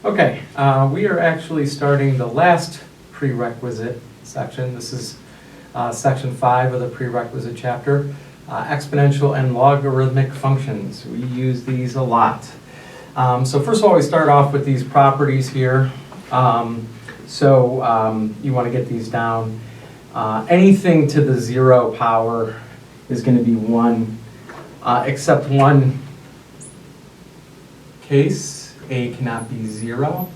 Okay, we are actually starting the last prerequisite section. This is section 5 of the prerequisite chapter, exponential and logarithmic functions. We use these a lot. So first of all, we start off with these properties here. You want to get these down. Anything to the 0 power is going to be 1, except one case. A cannot be 0.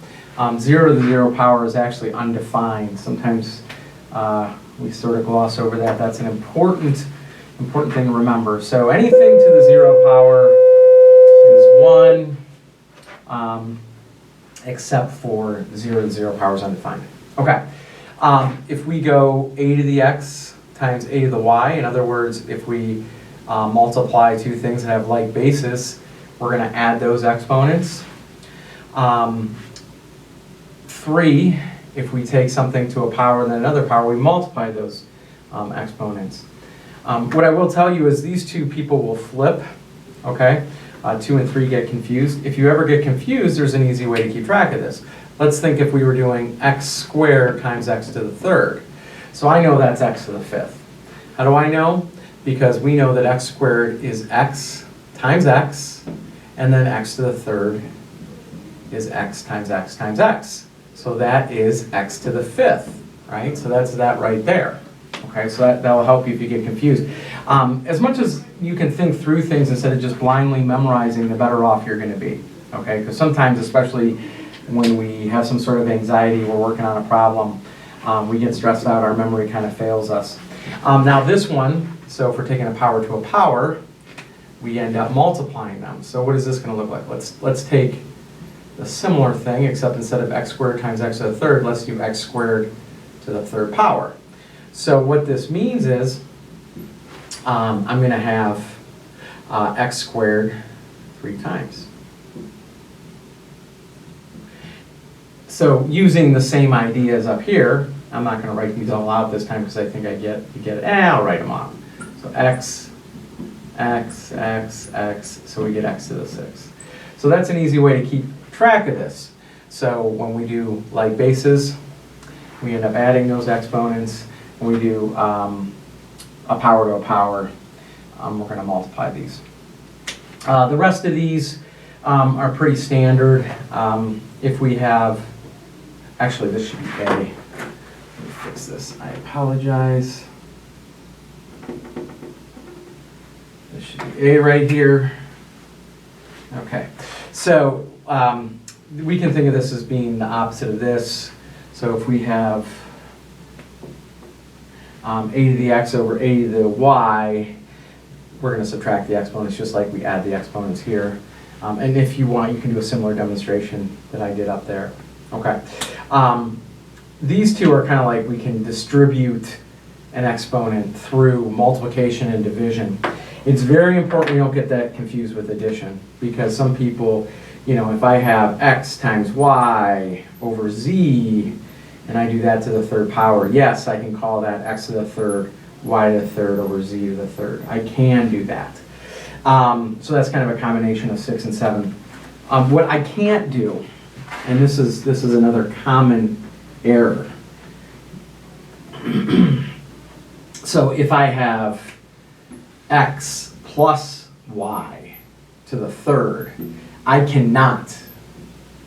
0 to the 0 power is actually undefined. Sometimes we sort of gloss over that. That's an important thing to remember. So anything to the 0 power is 1, except for 0 to the 0 power is undefined. Okay. If we go a to the x times a to the y, in other words, if we multiply two things that have like basis, we're going to add those exponents. 3, if we take something to a power and then another power, we multiply those exponents. What I will tell you is these two people will flip, okay? 2 and 3 get confused. If you ever get confused, there's an easy way to keep track of this. Let's think if we were doing x squared times x to the third. So I know that's x to the fifth. How do I know? Because we know that x squared is x times x, and then x to the third is x times x times x. So that is x to the fifth, right? So that's that right there. Okay, so that will help you if you get confused. As much as you can think through things instead of just blindly memorizing, the better off you're going to be. Okay, because sometimes, especially when we have some sort of anxiety, we're working on a problem, we get stressed out, our memory kind of fails us. Now this one, so if we're taking a power to a power, we end up multiplying them. So what is this going to look like? Let's take a similar thing, except instead of x squared times x to the third, let's do x squared to the third power. So what this means is I'm going to have x squared 3 times. So using the same ideas up here, I'm not going to write these all out this time because I think you get it. I'll write them off. So x, x, x, x, so we get x to the 6th. So that's an easy way to keep track of this. So when we do like bases, we end up adding those exponents. When we do a power to a power, we're going to multiply these. The rest of these are pretty standard. If we have, actually this should be a. Let me fix this. I apologize. This should be a right here. Okay, so we can think of this as being the opposite of this. So if we have a to the x over a to the y, we're going to subtract the exponents just like we add the exponents here. And if you want, you can do a similar demonstration that I did up there. Okay. These two are kind of like we can distribute an exponent through multiplication and division. It's very important we don't get that confused with addition, because some people, if I have x times y over z, and I do that to the third power, yes, I can call that x to the third, y to the third over z to the third. I can do that. So that's kind of a combination of 6 and 7. What I can't do, and this is another common error. So if I have x plus y to the third, I cannot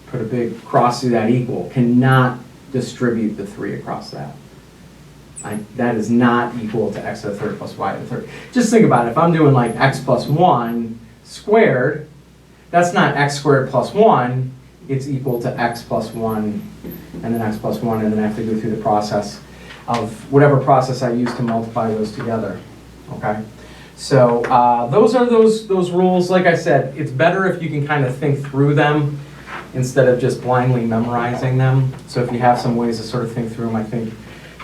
put a big cross through that equal, cannot distribute the 3 across that. That is not equal to x to the third plus y to the third. Just think about it. If I'm doing like x plus 1 squared, that's not x squared plus 1. It's equal to x plus 1 and then x plus 1, and then I have to go through the process of whatever process I use to multiply those together. Okay? So those are those rules. Like I said, it's better if you can kind of think through them instead of just blindly memorizing them. So if you have some ways to sort of think through them, I think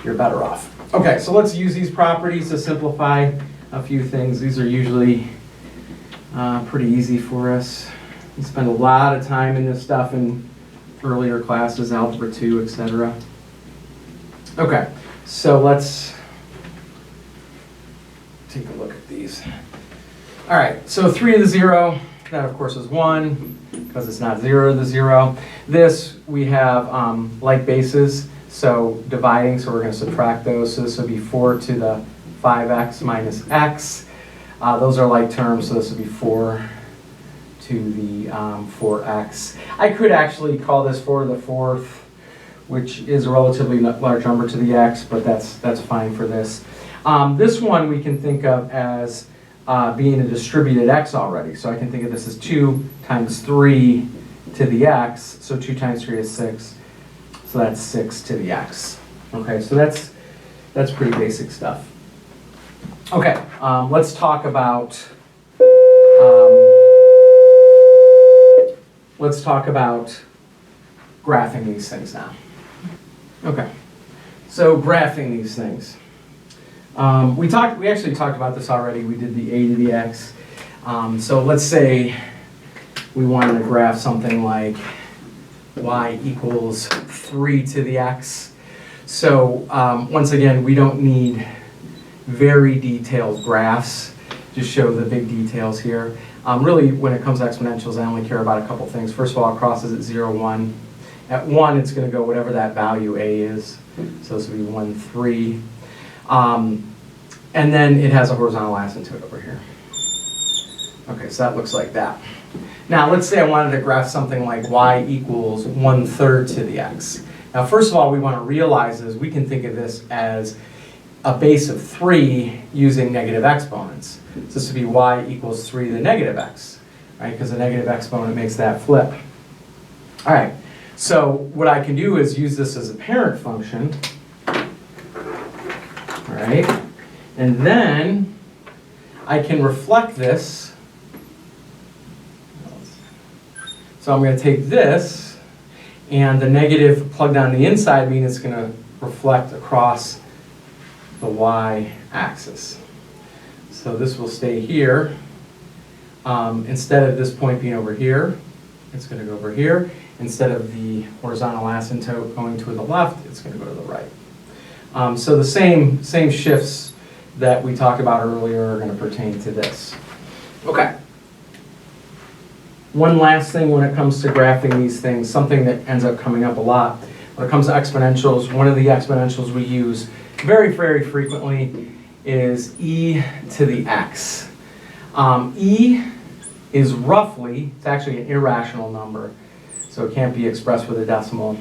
you're better off. Okay, so let's use these properties to simplify a few things. These are usually pretty easy for us. We spend a lot of time in this stuff in earlier classes, Algebra 2, etc. Okay, so let's take a look at these. All right, so 3 to the 0, that of course is 1, because it's not 0 to the 0. This, we have like bases, so dividing, so we're going to subtract those. So this would be 4 to the 5x minus x. Those are like terms, so this would be 4 to the 4x. I could actually call this 4 to the 4th, which is a relatively large number to the x, but that's fine for this. This one we can think of as being a distributed x already. So I can think of this as 2 times 3 to the x. So 2 times 3 is 6. So that's 6 to the x. Okay, so that's pretty basic stuff. Okay, let's talk about graphing these things now. Okay, so graphing these things. We actually talked about this already. We did the a to the x. So let's say we wanted to graph something like y equals 3 to the x. So once again, we don't need very detailed graphs. Just show the big details here. Really, when it comes to exponentials, I only care about a couple things. First of all, it crosses at 0, 1. At 1, it's going to go whatever that value a is. So this would be 1, 3. And then it has a horizontal asymptote over here. Okay, so that looks like that. Now, let's say I wanted to graph something like y equals 1/3 to the x. Now, first of all, we want to realize is we can think of this as a base of 3 using negative exponents. So this would be y equals 3 to the negative x, right? Because the negative exponent makes that flip. All right, so what I can do is use this as a parent function, all right? And then I can reflect this. So I'm going to take this, and the negative plugged on the inside means it's going to reflect across the y-axis. So this will stay here. Instead of this point being over here, it's going to go over here. Instead of the horizontal asymptote going to the left, it's going to go to the right. So the same shifts that we talked about earlier are going to pertain to this. Okay. One last thing when it comes to graphing these things, something that ends up coming up a lot. When it comes to exponentials, one of the exponentials we use very, very frequently is e to the x. E is roughly, it's actually an irrational number, so it can't be expressed with a decimal,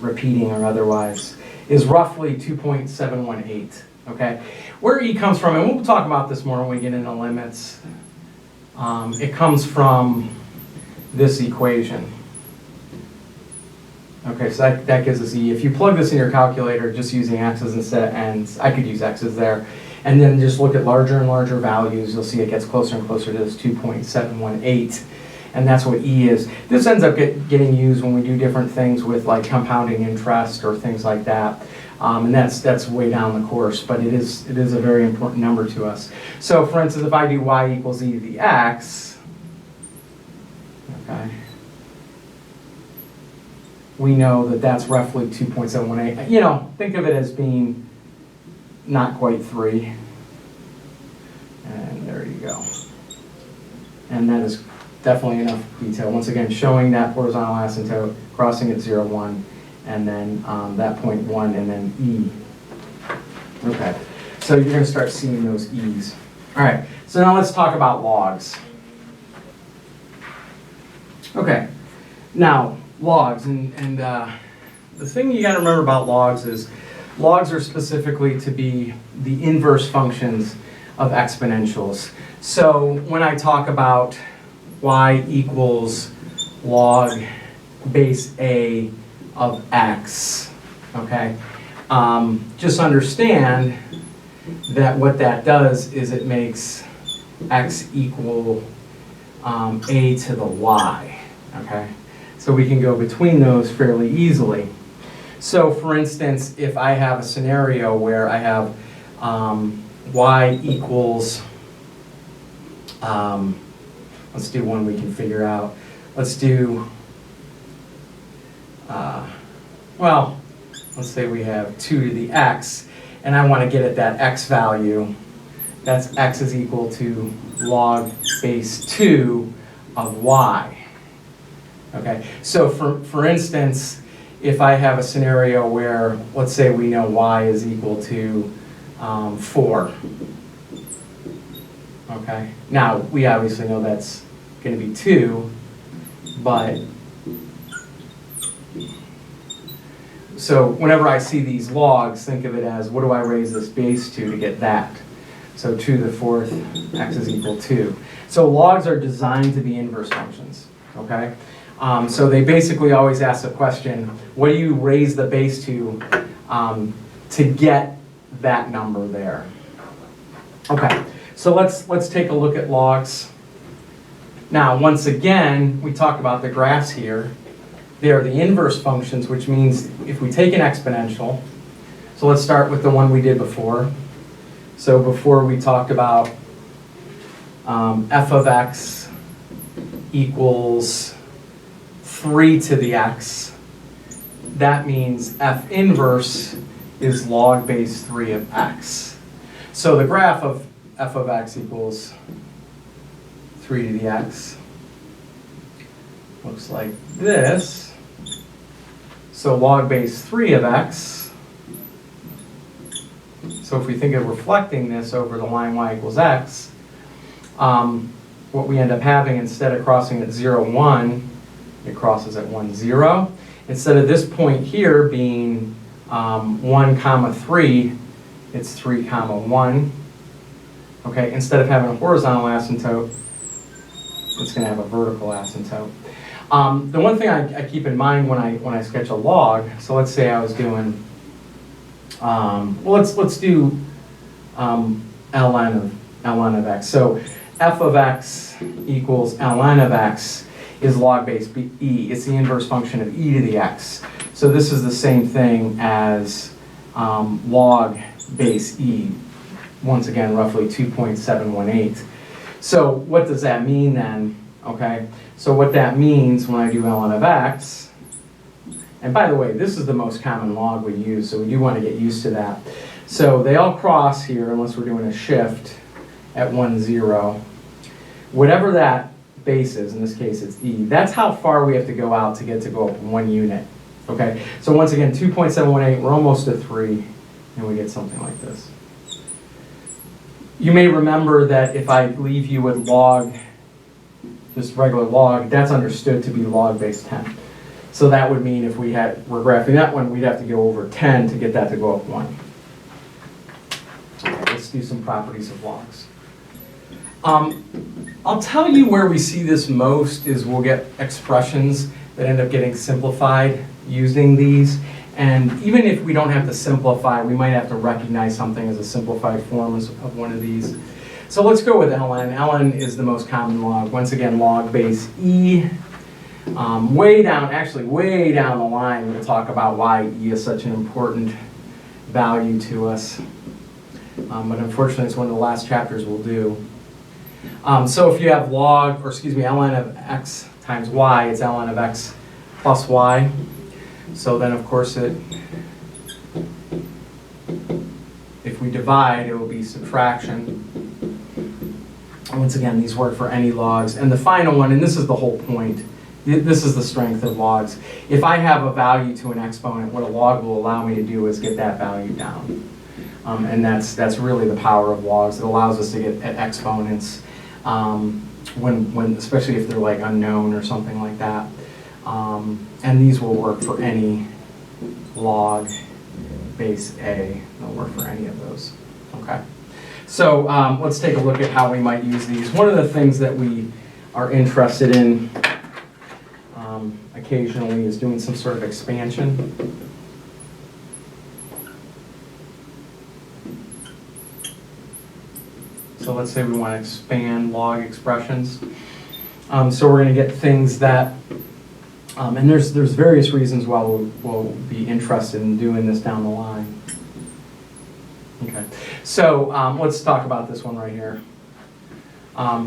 repeating or otherwise, is roughly 2.718, okay? Where e comes from, and we'll talk about this more when we get into limits, it comes from this equation. Okay, so that gives us e. If you plug this in your calculator just using x's instead of n's, I could use x's there, and then just look at larger and larger values, you'll see it gets closer and closer to this 2.718, and that's what e is. This ends up getting used when we do different things with like compounding interest or things like that, and that's way down the course, but it is a very important number to us. So for instance, if I do y equals e to the x, okay, we know that that's roughly 2.718. You know, think of it as being not quite 3. And there you go. And that is definitely enough detail. Once again, showing that horizontal asymptote, crossing at 0, 1, and then that point 1, and then e. Okay, so you're going to start seeing those e's. All right, so now let's talk about logs. Okay, now logs, and the thing you got to remember about logs is logs are specifically to be the inverse functions of exponentials. So when I talk about y equals log base a of x, okay, just understand that what that does is it makes x equal a to the y, okay? So we can go between those fairly easily. So for instance, if I have a scenario where I have y equals, let's do one we can figure out. Let's do, well, let's say we have 2 to the x, and I want to get at that x value. that's x is equal to log base 2 of y. Okay, so for instance, if I have a scenario where, let's say we know y is equal to 4. Okay, now we obviously know that's going to be 2, but so whenever I see these logs, think of it as, what do I raise this base to get that? So 2 to the 4th, x is equal to 2. So logs are designed to be inverse functions, okay? So they basically always ask the question, what do you raise the base to get that number there? Okay, so let's take a look at logs. Now, once again, we talked about the graphs here. They are the inverse functions, which means if we take an exponential, so let's start with the one we did before. So before we talked about f of x equals 3 to the x. That means f inverse is log base 3 of x. So the graph of f of x equals 3 to the x looks like this. So log base 3 of x. So if we think of reflecting this over the line y equals x, what we end up having, instead of crossing at 0, 1, it crosses at 1, 0. Instead of this point here being 1, comma 3, it's 3, comma 1. Okay, instead of having a horizontal asymptote, it's going to have a vertical asymptote. The one thing I keep in mind when I sketch a log, so let's say I was doing, well, let's do ln of x. So f of x equals ln of x is log base e. It's the inverse function of e to the x. So this is the same thing as log base e. Once again, roughly 2.718. So what does that mean then? Okay, so what that means when I do ln of x, and by the way, this is the most common log we use, so we do want to get used to that. So they all cross here unless we're doing a shift at 1, 0. Whatever that base is, in this case it's e, that's how far we have to go out to get to go up 1 unit. Okay, so once again, 2.718, we're almost to 3, and we get something like this. You may remember that if I leave you with log, just regular log, that's understood to be log base 10. So that would mean if we're graphing that one, we'd have to go over 10 to get that to go up 1. Okay, let's do some properties of logs. I'll tell you where we see this most is we'll get expressions that end up getting simplified using these. And even if we don't have to simplify, we might have to recognize something as a simplified form of one of these. So let's go with ln. ln is the most common log. Once again, log base e. Way down the line, we'll talk about why e is such an important value to us. But unfortunately, it's one of the last chapters we'll do. So if you have ln of x times y, it's ln of x plus y. So then, of course, if we divide, it will be subtraction. Once again, these work for any logs. And the final one, and this is the whole point, this is the strength of logs. If I have a value to an exponent, what a log will allow me to do is get that value down. And that's really the power of logs. It allows us to get at exponents, especially if they're like unknown or something like that. And these will work for any log base A. They'll work for any of those. Okay. So let's take a look at how we might use these. One of the things that we are interested in occasionally is doing some sort of expansion. So let's say we want to expand log expressions. So we're going to get things that, and there's various reasons why we'll be interested in doing this down the line. Okay, so let's talk about this one right here.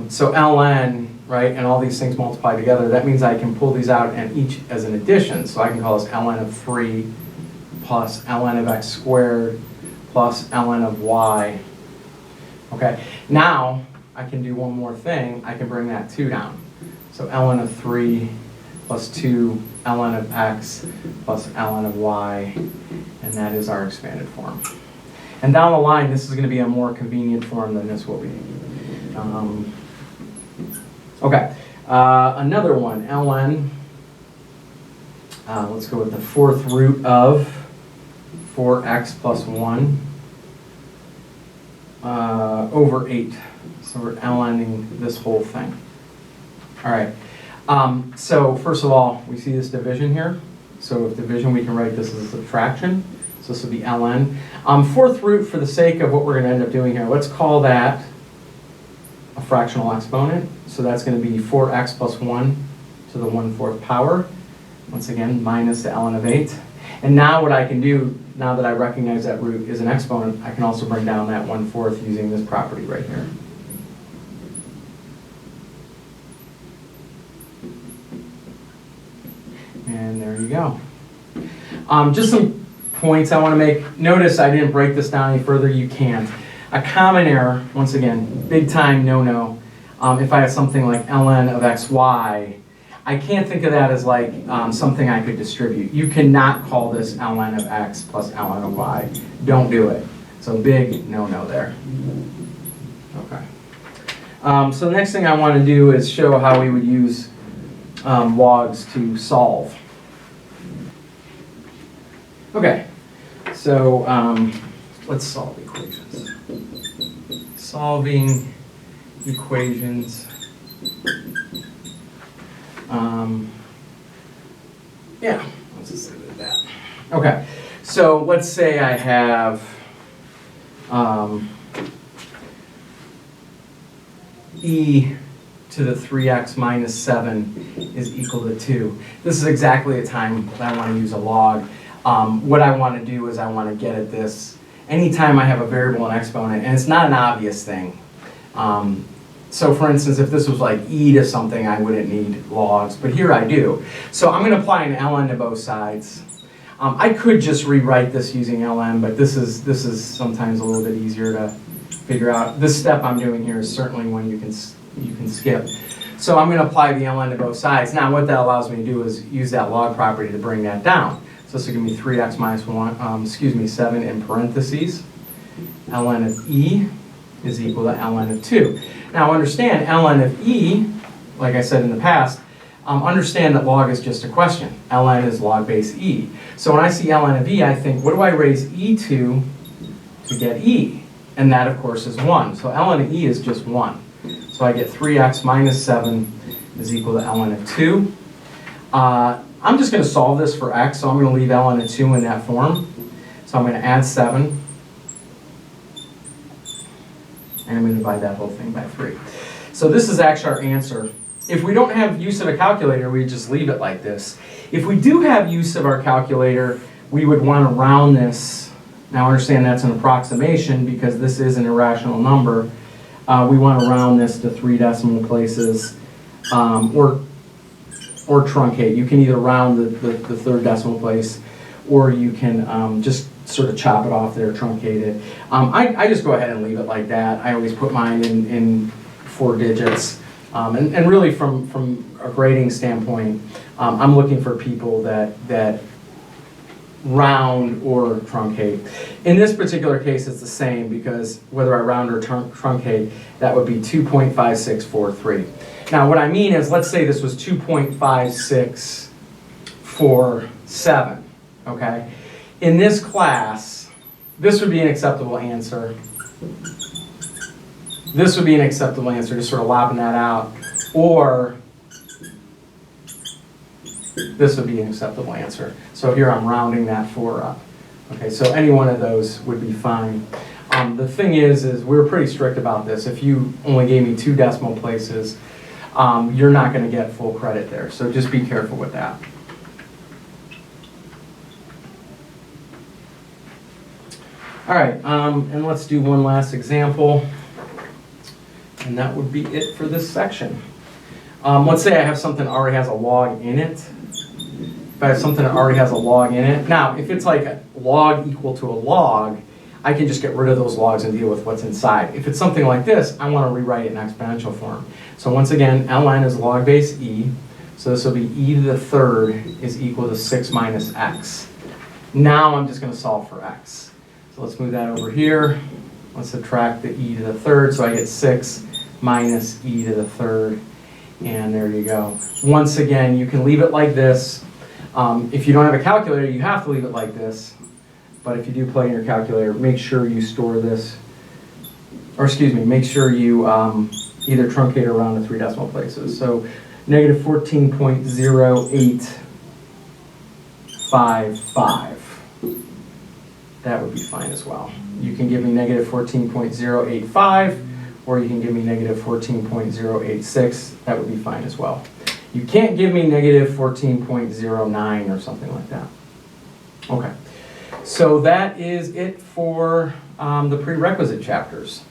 So ln, right, and all these things multiply together. That means I can pull these out and each as an addition. So I can call this ln of 3 plus ln of x squared plus ln of y. Okay, now I can do one more thing. I can bring that 2 down. So ln of 3 plus 2 ln of x plus ln of y, and that is our expanded form. And down the line, this is going to be a more convenient form than this will be. Okay, another one, ln, let's go with the 4th root of 4x plus 1 over 8. So we're lning this whole thing. All right, so first of all, we see this division here. So with division, we can write this as a subtraction. So this will be ln. 4th root, for the sake of what we're going to end up doing here, let's call that a fractional exponent. So that's going to be 4x plus 1 to the 1/4 power. Once again, minus the ln of 8. And now what I can do, now that I recognize that root is an exponent, I can also bring down that 1/4 using this property right here. And there you go. Just some points I want to make. Notice I didn't break this down any further. You can't. A common error, once again, big time no-no, if I have something like ln of xy, I can't think of that as like something I could distribute. You cannot call this ln of x plus ln of y. Don't do it. So big no-no there. Okay. So the next thing I want to do is show how we would use logs to solve. Okay, so let's solve equations. Solving equations. Yeah, let's just leave it at that. Okay, so let's say I have e to the 3x minus 7 is equal to 2. This is exactly the time that I want to use a log. What I want to do is I want to get at this anytime I have a variable and exponent, and it's not an obvious thing. So for instance, if this was like e to something, I wouldn't need logs, but here I do. So I'm going to apply an ln to both sides. I could just rewrite this using ln, but this is sometimes a little bit easier to figure out. This step I'm doing here is certainly one you can skip. So I'm going to apply the ln to both sides. Now what that allows me to do is use that log property to bring that down. So this will give me 3x minus 7 in parentheses. ln of e is equal to ln of 2. Now understand, ln of e, like I said in the past, understand that log is just a question. ln is log base e. So when I see ln of e, I think, what do I raise e to get e? And that, of course, is 1. So ln of e is just 1. So I get 3x minus 7 is equal to ln of 2. I'm just going to solve this for x, so I'm going to leave ln of 2 in that form. So I'm going to add 7. And I'm going to divide that whole thing by 3. So this is actually our answer. If we don't have use of a calculator, we just leave it like this. If we do have use of our calculator, we would want to round this. Now understand that's an approximation because this is an irrational number. We want to round this to 3 decimal places or truncate. You can either round the third decimal place or you can just sort of chop it off there, truncate it. I just go ahead and leave it like that. I always put mine in 4 digits. And really from a grading standpoint, I'm looking for people that round or truncate. In this particular case, it's the same because whether I round or truncate, that would be 2.5643. Now what I mean is, let's say this was 2.5647, okay? In this class, this would be an acceptable answer. This would be an acceptable answer, just sort of lopping that out. Or this would be an acceptable answer. So here I'm rounding that 4 up. Okay, so any one of those would be fine. The thing is we're pretty strict about this. If you only gave me 2 decimal places, you're not going to get full credit there. So just be careful with that. All right, and let's do one last example. And that would be it for this section. Let's say I have something that already has a log in it. If I have something that already has a log in it. Now, if it's like a log equal to a log, I can just get rid of those logs and deal with what's inside. If it's something like this, I want to rewrite it in exponential form. So once again, ln is log base e. So this will be e to the third is equal to 6 minus x. Now I'm just going to solve for x. So let's move that over here. Let's subtract the e to the third. So I get 6 minus e to the third. And there you go. Once again, you can leave it like this. If you don't have a calculator, you have to leave it like this. But if you do play in your calculator, make sure you store this, or excuse me, make sure you either truncate around to 3 decimal places. So negative 14.0855. That would be fine as well. You can give me negative 14.085, or you can give me negative 14.086. That would be fine as well. You can't give me negative 14.09 or something like that. Okay, so that is it for the prerequisite chapters.